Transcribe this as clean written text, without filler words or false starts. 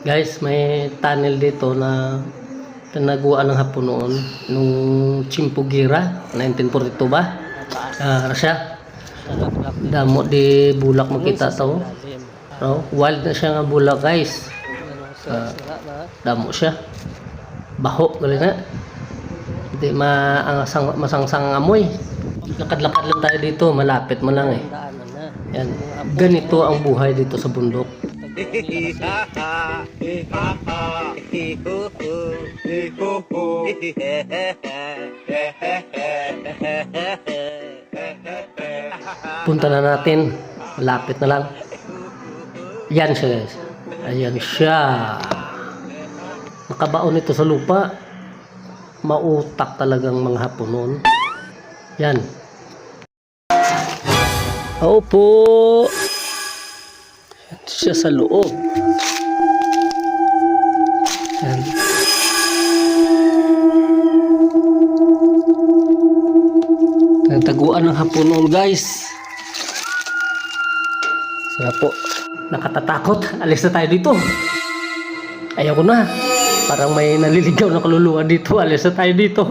Guys, may tunnel dito na tinaguan ng Hapon noon nung Chimpugira 1942 ba? Rasya. Damo di bulak makita to. No? Wild na siya nga bulak, guys. Damo siya. Baho gali na. Hindi masangsang amoy. Lakad-lakad lang tayo dito, malapit mo lang eh. Yan. Ganito ang buhay dito sa bundok. Punta na natin. Malapit na lang. Yan siya, guys. Ayan siya. Nakabaon ito sa lupa. Mautak talagang mga Hapon noon. Yan. Opo. Yan siya sa loob. Yan. Taguan ng Hapon noon, guys. Sige po. Nakatatakot. Alis na tayo dito. Ayaw ko na. Parang may naliligaw na kaluluwa dito. Alis na tayo dito.